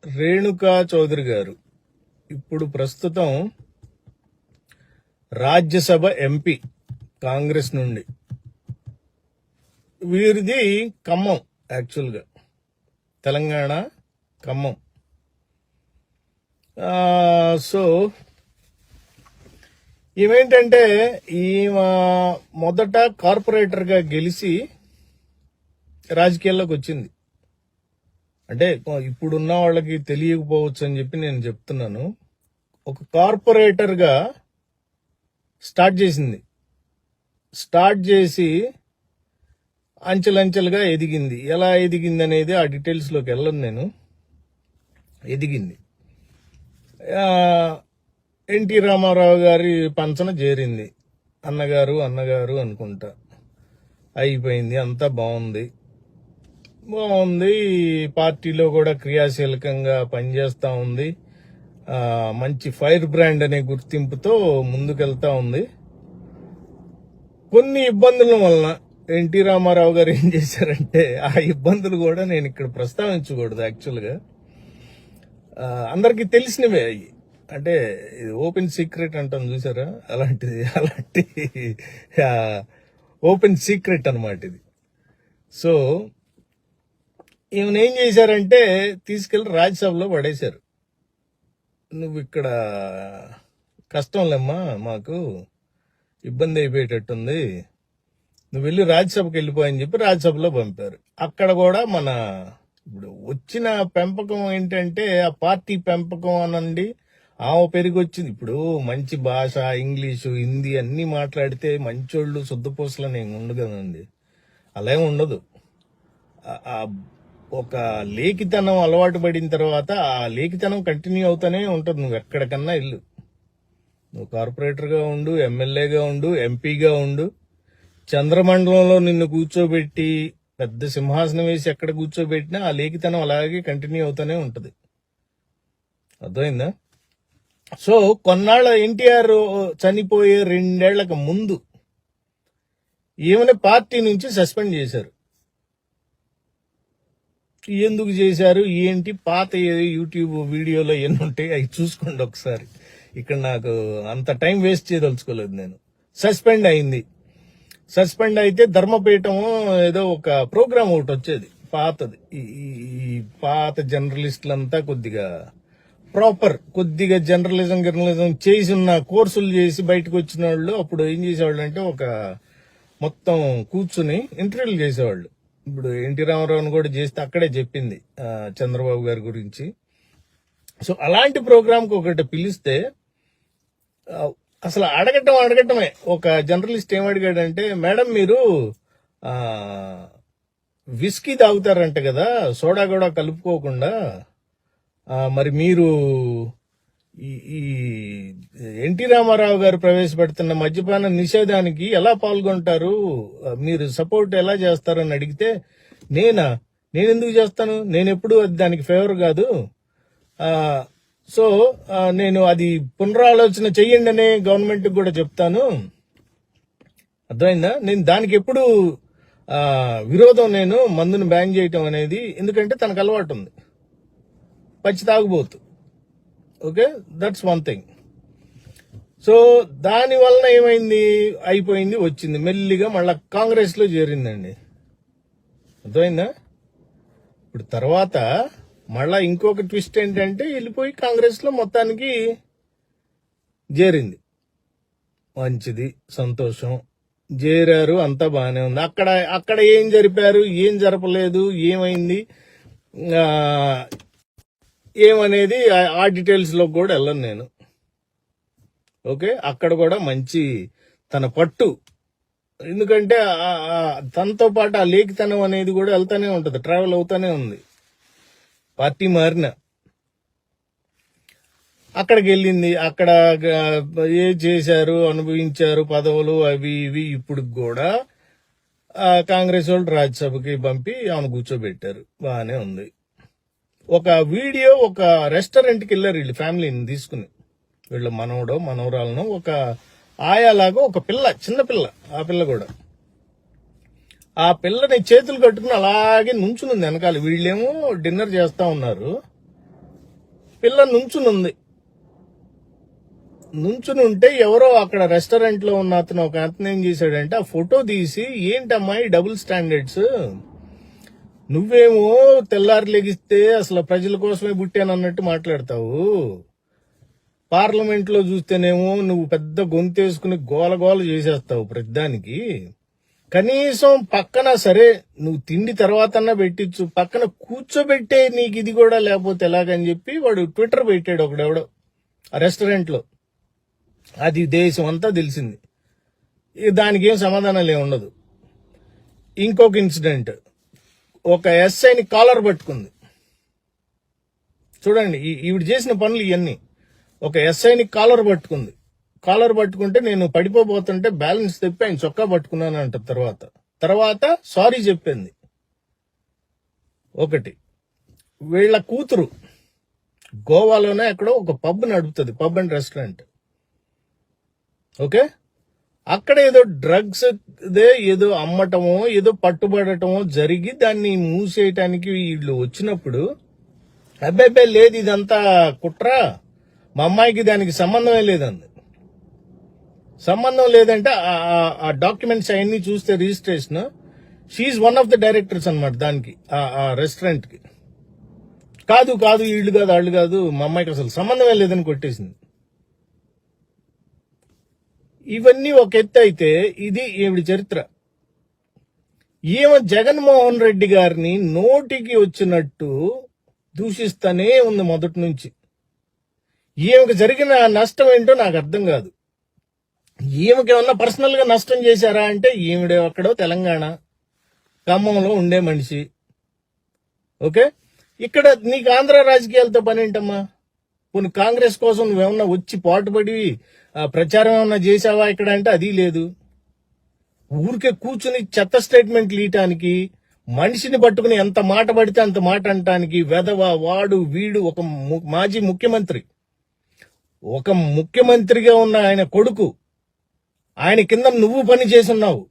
రేణుకా చౌదరి గారు ఇప్పుడు ప్రస్తుతం రాజ్యసభ ఎంపీ కాంగ్రెస్ నుండి. వీరిది ఖమ్మం, యాక్చువల్గా తెలంగాణ ఖమ్మం. సో ఈమెంటంటే ఈమె మొదట కార్పొరేటర్గా గెలిచి రాజకీయాల్లోకి వచ్చింది. అంటే ఇప్పుడున్న వాళ్ళకి తెలియకపోవచ్చు అని చెప్పి నేను చెప్తున్నాను. ఒక కార్పొరేటర్గా స్టార్ట్ చేసింది. స్టార్ట్ చేసి అంచెలంచెలుగా ఎదిగింది. ఎలా ఎదిగింది అనేది ఆ డీటెయిల్స్లోకి వెళ్ళను నేను. ఎదిగింది. ఎన్టీ రామారావు గారి పంచన చేరింది. అన్నగారు అనుకుంటా. అయిపోయింది, అంతా బాగుంది. పార్టీలో కూడా క్రియాశీలకంగా పనిచేస్తూ ఉంది. మంచి ఫైర్ బ్రాండ్ అనే గుర్తింపుతో ముందుకెళ్తా ఉంది. కొన్ని ఇబ్బందుల వలన ఎన్టీ రామారావు గారు ఏం చేశారంటే, ఆ ఇబ్బందులు కూడా నేను ఇక్కడ ప్రస్తావించకూడదు. యాక్చువల్గా అందరికీ తెలిసినవే అయ్యి. అంటే ఇది ఓపెన్ సీక్రెట్ అంటాం చూసారా, అలాంటి ఓపెన్ సీక్రెట్ అన్నమాట ఇది. సో ఈమెను ఏం చేశారంటే తీసుకెళ్లి రాజ్యసభలో పడేశారు. నువ్వు ఇక్కడ కష్టంలేమ్మా, మాకు ఇబ్బంది అయిపోయేటట్టుంది, నువ్వు వెళ్ళి రాజ్యసభకి వెళ్ళిపోయని చెప్పి రాజ్యసభలో పంపారు. అక్కడ కూడా మన ఇప్పుడు వచ్చిన పెంపకం ఏంటంటే ఆ పార్టీ పెంపకం అనండి, ఆమె పెరిగి వచ్చింది. ఇప్పుడు మంచి భాష, ఇంగ్లీషు, హిందీ అన్ని మాట్లాడితే మంచోళ్ళు శుద్ధపూసలని ఏమి ఉండదు కదండి. అలా ఏమి ఉండదు. ఒక లేఖితనం అలవాటు పడిన తర్వాత ఆ లేఖితనం కంటిన్యూ అవుతానే ఉంటుంది. నువ్వు ఎక్కడికన్నా వెళ్ళు, నువ్వు కార్పొరేటర్గా ఉండు, ఎమ్మెల్యేగా ఉండు, ఎంపీగా ఉండు, చంద్రమండలంలో నిన్ను కూర్చోబెట్టి పెద్ద సింహాసనం వేసి ఎక్కడ కూర్చోబెట్టినా ఆ లేఖితనం అలాగే కంటిన్యూ అవుతానే ఉంటుంది. అర్థమైందా? సో కొన్నాళ్ళ ఎన్టీఆర్ చనిపోయే 2 ఏళ్లకు ముందు ఈమెను పార్టీ నుంచి సస్పెండ్ చేశారు. ఎందుకు చేశారు ఏంటి, పాత యూట్యూబ్ వీడియోలో ఎన్ని ఉంటాయి అవి చూసుకోండి ఒకసారి. ఇక్కడ నాకు అంత టైం వేస్ట్ చేయదలుచుకోలేదు నేను. సస్పెండ్ అయింది. సస్పెండ్ అయితే ధర్మపీఠం ఏదో ఒక ప్రోగ్రామ్ ఒకటి వచ్చేది పాతది. ఈ పాత జర్నలిస్టులంతా కొద్దిగా జర్నలిజం చేసి ఉన్న కోర్సులు చేసి బయటకు వచ్చిన వాళ్ళు అప్పుడు ఏం చేసేవాళ్ళు అంటే ఒక మొత్తం కూర్చుని ఇంటర్వ్యూలు చేసేవాళ్ళు. ఇప్పుడు ఎన్టీ రామారావుని కూడా చేస్తే అక్కడే చెప్పింది చంద్రబాబు గారి గురించి. సో అలాంటి ప్రోగ్రాంకి ఒకటి పిలిస్తే అసలు అడగటమే. ఒక జర్నలిస్ట్ ఏం అడిగాడంటే, మేడం మీరు విస్కీ తాగుతారంట కదా, సోడా కూడా కలుపుకోకుండా, మరి మీరు ఈ ఎన్టీ రామారావు గారు ప్రవేశపెడుతున్న మద్యపాన నిషేధానికి ఎలా పాల్గొంటారు, మీరు సపోర్ట్ ఎలా చేస్తారని అడిగితే, నేను ఎందుకు చేస్తాను, నేను ఎప్పుడు దానికి ఫేవర్ కాదు, సో నేను అది పునరాలోచన చెయ్యండి అనే గవర్నమెంట్ కూడా చెప్తాను. అర్థమైందా? నేను దానికి ఎప్పుడు విరోధం, నేను మందును బ్యాన్ చేయటం అనేది. ఎందుకంటే తనకు అలవాటు ఉంది, పచ్చి తాగుబోతు. Okay, that's one thing. So దాని వలన ఏమైంది, అయిపోయింది, వచ్చింది మెల్లిగా మళ్ళా కాంగ్రెస్ లో చేరిందండి. అర్థమైందా? ఇప్పుడు తర్వాత మళ్ళా ఇంకొక ట్విస్ట్ ఏంటంటే వెళ్ళిపోయి కాంగ్రెస్ లో మొత్తానికి చేరింది. మంచిది, సంతోషం, చేరారు, అంతా బాగానే ఉంది. అక్కడ ఏం జరిపారు, ఏం జరపలేదు, ఏమైంది ఏమనేది ఆ డీటెయిల్స్ లో కూడా వెళ్ళను నేను. ఓకే, అక్కడ కూడా మంచి తన పట్టు, ఎందుకంటే తనతో పాటు ఆ లేఖితనం అనేది కూడా వెళ్తానే ఉంటది, ట్రావెల్ అవుతానే ఉంది. పార్టీ మారిన అక్కడికి వెళ్ళింది. అక్కడ ఏ చేశారు, అనుభవించారు పదవులు అవి ఇవి. ఇప్పుడు కూడా కాంగ్రెస్ వాళ్ళు రాజ్యసభకి పంపి ఆమెను కూర్చోబెట్టారు, బాగానే ఉంది. ఒక వీడియో, ఒక రెస్టారెంట్కి వెళ్ళారు వీళ్ళు ఫ్యామిలీని తీసుకుని, వీళ్ళ మనవరాలను, ఒక ఆయాలాగా ఒక పిల్ల, చిన్న పిల్ల. ఆ పిల్ల కూడా ఆ పిల్లని చేతులు కట్టుకుని అలాగే నుంచునుంది వెనకాల. వీళ్ళేమో డిన్నర్ చేస్తా ఉన్నారు, పిల్ల నుంచునుంది. నుంచుని ఉంటే ఎవరో అక్కడ రెస్టారెంట్ లో ఉన్న ఒక అతను ఏం చేశాడంటే ఆ ఫోటో తీసి, ఏంటమ్మా ఈ డబుల్ స్టాండర్డ్స్, నువ్వేమో తెల్లారి లెగిస్తే అసలు ప్రజల కోసమే పుట్టానన్నట్టు మాట్లాడతావు, పార్లమెంట్ లో చూస్తేనేమో నువ్వు పెద్ద గొంతేసుకుని గోల చేసేస్తావు ప్రతిదానికి, కనీసం పక్కన సరే నువ్వు తిండి తర్వాతన్నా పెట్టించు, పక్కన కూర్చోబెట్టే నీకు ఇది కూడా లేకపోతే ఎలాగని చెప్పి వాడు ట్విట్టర్ పెట్టాడు ఒకడెవడో ఆ రెస్టారెంట్ లో. అది దేశం అంతా తెలిసింది. దానికి ఏం సమాధానాలు ఉండదు. ఇంకొక ఇన్సిడెంట్, ఒక ఎస్ఐని కాలర్ పట్టుకుంది. చూడండి ఈవిడ చేసిన పనులు ఇవన్నీ. ఒక ఎస్ఐని కాలర్ పట్టుకుంది. కాలర్ పట్టుకుంటే నేను పడిపోబోతుంటే బ్యాలెన్స్ తెప్పి ఆయన చొక్కా పట్టుకున్నాను అంట. తర్వాత సారీ చెప్పింది. ఒకటి, వీళ్ళ కూతురు గోవాలోనే ఎక్కడో ఒక పబ్ నడుపుతుంది, పబ్ అండ్ రెస్టారెంట్. ఓకే, అక్కడ ఏదో డ్రగ్స్ ఏదో అమ్మటమో ఏదో పట్టుబడటమో జరిగి దాన్ని మూసేయటానికి వీళ్ళు వచ్చినప్పుడు, అబ్బాయి లేదు ఇదంతా కుట్ర, మా అమ్మాయికి దానికి సంబంధమే లేదండి. సంబంధం లేదంటే ఆ డాక్యుమెంట్స్ అవన్నీ చూస్తే రిజిస్ట్రేషన్, షీఈ్ వన్ ఆఫ్ ద డైరెక్టర్స్ అనమాట దానికి, ఆ రెస్టారెంట్ కి. కాదు వీళ్ళు కాదు వాళ్ళు కాదు, మా అమ్మాయికి అసలు సంబంధమే లేదని కొట్టేసింది. ఇవన్నీ ఒక ఎత్తు అయితే, ఇది ఈవిడ చరిత్ర. ఈమె జగన్మోహన్ రెడ్డి గారిని నోటికి వచ్చినట్టు దూషిస్తానే ఉంది మొదటి నుంచి. ఈమెకు జరిగిన నష్టం ఏంటో నాకు అర్థం కాదు. ఈమెకి ఏమన్నా పర్సనల్ గా నష్టం చేశారా అంటే, ఈవిడ అక్కడో తెలంగాణ ఖమ్మంలో ఉండే మనిషి. ఓకే, ఇక్కడ నీకు ఆంధ్ర రాజకీయాలతో పని ఏంటమ్మా? కొన్ని కాంగ్రెస్ కోసం నువ్వేమన్నా వచ్చి పాటుపడి ప్రచారం ఏమన్నా చేసావా ఇక్కడ అంటే అది లేదు. ఊరికే కూర్చుని చెత్త స్టేట్మెంట్లు ఇయటానికి, మనిషిని పట్టుకుని ఎంత మాట పడితే అంత మాట అంటానికి, వెధవ వాడు వీడు. ఒక మాజీ ముఖ్యమంత్రి, ఒక ముఖ్యమంత్రిగా ఉన్న ఆయన కొడుకు, ఆయన కింద నువ్వు పని చేస్తున్నావు,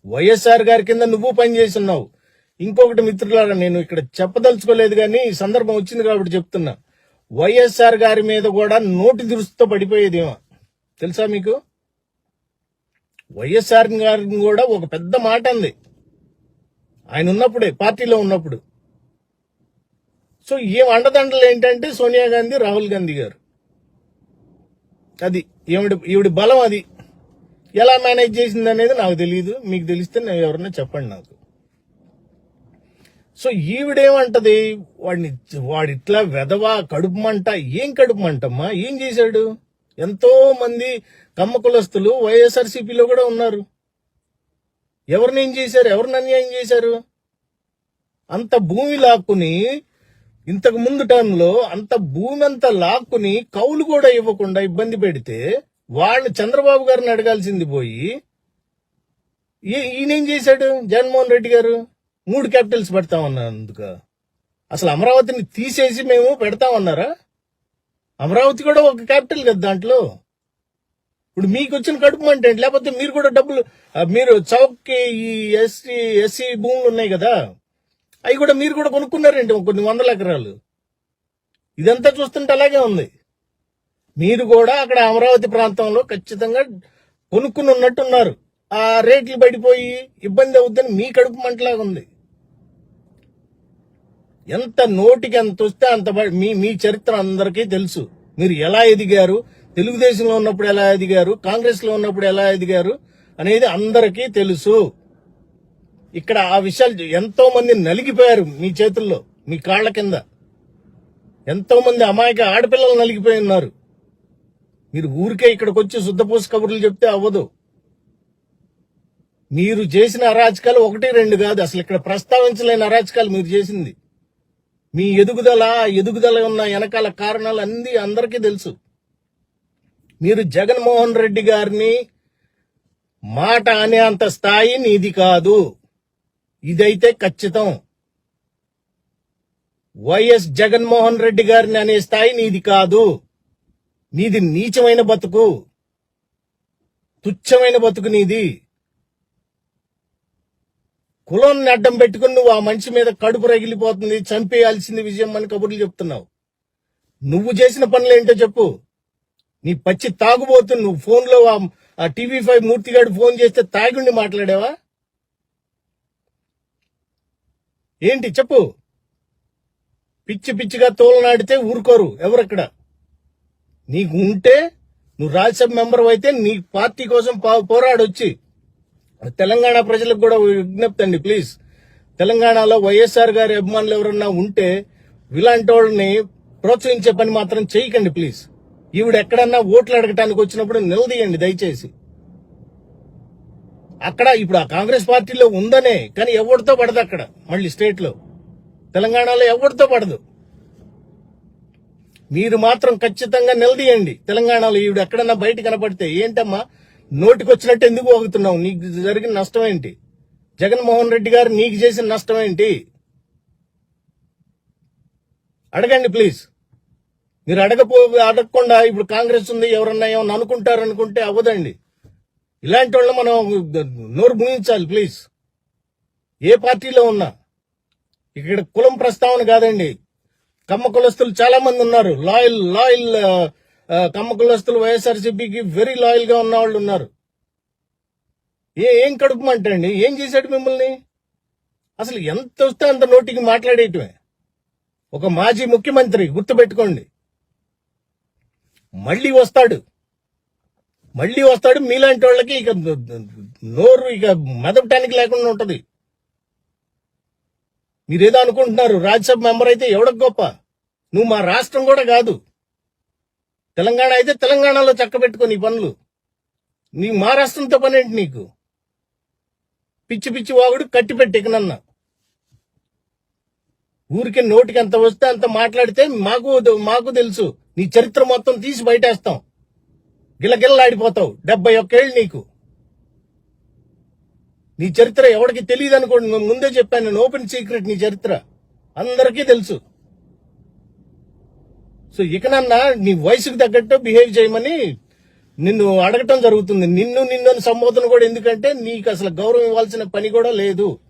వైఎస్ఆర్ గారి కింద నువ్వు పని చేస్తున్నావు. ఇంకొకటి మిత్రులారా, నేను ఇక్కడ చెప్పదలుచుకోలేదు కానీ ఈ సందర్భం వచ్చింది కాబట్టి చెప్తున్నా, వైఎస్ఆర్ గారి మీద కూడా నోటి దురుసుతో పడిపోయేదేమో తెలుసా మీకు? వైఎస్ఆర్ గారిని కూడా ఒక పెద్ద మాట అంది ఆయన ఉన్నప్పుడే, పార్టీలో ఉన్నప్పుడు. సో ఏం అండదండలు ఏంటంటే సోనియా గాంధీ, రాహుల్ గాంధీ గారు. అది ఈవిడి బలం. అది ఎలా మేనేజ్ చేసింది అనేది నాకు తెలియదు, మీకు తెలిస్తే ఎవరన్నా చెప్పండి నాకు. సో ఈవిడేమంటది, వాడిట్లా వెధవా, కడుపు మంట. ఏం కడుపు మంటమ్మా? ఏం చేశాడు? ఎంతో మంది కమ్మ కులస్తులు వైఎస్ఆర్సీపీలో కూడా ఉన్నారు. ఎవరిని ఏం చేశారు? ఎవరిని అన్యాయం చేశారు? అంత భూమి లాక్కుని, ఇంతకు ముందు టైంలో అంత భూమి అంతా లాక్కుని కౌలు కూడా ఇవ్వకుండా ఇబ్బంది పెడితే వాళ్ళు చంద్రబాబు గారిని అడగాల్సింది పోయి ఈయనేం చేశాడు? జగన్మోహన్ రెడ్డి గారు 3 క్యాపిటల్స్ పెడతామన్నందుక అసలు అమరావతిని తీసేసి మేము పెడతామన్నారా? అమరావతి కూడా ఒక క్యాపిటల్ కదా దాంట్లో. ఇప్పుడు మీకు వచ్చిన కడుపు అంటే, లేకపోతే మీరు కూడా డబ్బులు, మీరు చౌక్కి ఈ ఎస్సీ భూములు ఉన్నాయి కదా, అవి కూడా మీరు కూడా కొనుక్కున్నారేంటి కొన్ని 100 ఎకరాలు? ఇదంతా చూస్తుంటే అలాగే ఉంది. మీరు కూడా అక్కడ అమరావతి ప్రాంతంలో ఖచ్చితంగా కొనుక్కుని ఉన్నట్టున్నారు. ఆ రేట్లు పడిపోయి ఇబ్బంది అవుద్దని మీ కడుపు మంటలాగా ఉంది. ఎంత నోటికి ఎంత వస్తే అంత మీ చరిత్ర అందరికీ తెలుసు. మీరు ఎలా ఎదిగారు, తెలుగుదేశంలో ఉన్నప్పుడు ఎలా ఎదిగారు, కాంగ్రెస్ లో ఉన్నప్పుడు ఎలా ఎదిగారు అనేది అందరికీ తెలుసు. ఇక్కడ ఆ విషయాలు ఎంతో మంది నలిగిపోయారు మీ చేతుల్లో, మీ కాళ్ల కింద. ఎంతో మంది అమాయక ఆడపిల్లలు నలిగిపోయి ఉన్నారు. మీరు ఊరికే ఇక్కడికి వచ్చి శుద్ధపూస కబుర్లు చెప్తే అవ్వదు. మీరు చేసిన అరాచకాలు 1, 2 కాదు, అసలు ఇక్కడ ప్రస్తావించలేని అరాచకాలు మీరు చేసింది. మీ ఎదుగుదల ఉన్న వెనకాల కారణాలు అన్ని అందరికీ తెలుసు. మీరు జగన్మోహన్ రెడ్డి గారిని మాట అనే అంత స్థాయి నీది కాదు, ఇదైతే ఖచ్చితం. వైఎస్ జగన్మోహన్ రెడ్డి గారిని అనే స్థాయి నీది కాదు. నీది నీచమైన బతుకు, తుచ్చమైన బతుకు నీది. కులాన్ని అడ్డం పెట్టుకుని నువ్వు ఆ మనిషి మీద కడుపు రగిలిపోతుంది, చంపేయాల్సింది విజయం అని కబుర్లు చెప్తున్నావు. నువ్వు చేసిన పనులు ఏంటో చెప్పు. నీ పచ్చి తాగుబోతు నువ్వు ఫోన్లో ఆ TV5 మూర్తిగాడు ఫోన్ చేస్తే తాగుండి మాట్లాడావా ఏంటి చెప్పు. పిచ్చి పిచ్చిగా తోలనాడితే ఊరుకోరు ఎవరక్కడ. నీకు ఉంటే నువ్వు రాజ్యసభ మెంబర్ అయితే నీ పార్టీ కోసం పోరాడొచ్చి. తెలంగాణ ప్రజలకు కూడా విజ్ఞప్తి అండి ప్లీజ్. తెలంగాణలో వైఎస్ఆర్ గారి అభిమానులు ఎవరన్నా ఉంటే ఇలాంటి వాళ్ళని ప్రోత్సహించే పని మాత్రం చేయకండి ప్లీజ్. ఈవిడ ఎక్కడన్నా ఓట్లు అడగటానికి వచ్చినప్పుడు నిలదీయండి దయచేసి. అక్కడ ఇప్పుడు ఆ కాంగ్రెస్ పార్టీలో ఉందనే, కానీ ఎవరితో పడదు అక్కడ. మళ్ళీ స్టేట్ లో తెలంగాణలో ఎవరితో పడదు. మీరు మాత్రం ఖచ్చితంగా నిలదీయండి. తెలంగాణలో ఈవిడ ఎక్కడన్నా బయట కనపడితే ఏంటమ్మా నోటికొచ్చినట్టు ఎందుకు పోగుతున్నావు? నీకు జరిగిన నష్టం ఏంటి? జగన్మోహన్ రెడ్డి గారు నీకు చేసిన నష్టం ఏంటి? అడగండి ప్లీజ్. మీరు అడగకుండా ఇప్పుడు కాంగ్రెస్ ఉంది ఎవరన్నా ఏమన్నా అనుకుంటారనుకుంటే అవ్వదండి. ఇలాంటి వాళ్ళు మనం నోరు ముగించాలి ప్లీజ్. ఏ పార్టీలో ఉన్నా ఇక్కడ కులం ప్రస్తావన కాదండి. కమ్మ కులస్తులు చాలా మంది ఉన్నారు. లాయల్ కమ్మ కులస్తులు వైఎస్ఆర్సీపీకి వెరీ లాయల్ గా ఉన్న వాళ్ళు ఉన్నారు. ఏం కడుపుమంటండి? ఏం చేశాడు మిమ్మల్ని? అసలు ఎంత వస్తే అంత నోటికి మాట్లాడేయటమే. ఒక మాజీ ముఖ్యమంత్రి గుర్తుపెట్టుకోండి. మళ్ళీ వస్తాడు మీలాంటి వాళ్ళకి ఇక నోరు ఇక మెదపటానికి లేకుండా ఉంటది. మీరేదో అనుకుంటున్నారు రాజ్యసభ మెంబర్ అయితే ఎవడకు గొప్ప. నువ్వు మా రాష్ట్రం కూడా కాదు. తెలంగాణ అయితే తెలంగాణలో చక్కబెట్టుకో నీ పనులు. నీ మా రాష్ట్రంతో పని ఏంటి నీకు? పిచ్చి పిచ్చి వాగుడు కట్టిపెట్టి ఇకనన్నా. ఊరికే నోటికి ఎంత వస్తే అంత మాట్లాడితే మాకు తెలుసు. నీ చరిత్ర మొత్తం తీసి బయటేస్తాం. గిలగిల్లాడిపోతావు. 71 ఏళ్ళు నీకు. నీ చరిత్ర ఎవరికి తెలియదు అనుకోండి. నేను ముందే చెప్పాను, నేను ఓపెన్ సీక్రెట్. నీ చరిత్ర అందరికీ తెలుసు. సో ఇకనన్నా నీ వయసుకు తగ్గట్టు బిహేవ్ చేయమని నిన్ను అడగటం జరుగుతుంది. నిన్ను సంబోధన కూడా ఎందుకంటే నీకు అసలు గౌరవం ఇవ్వాల్సిన పని కూడా లేదు.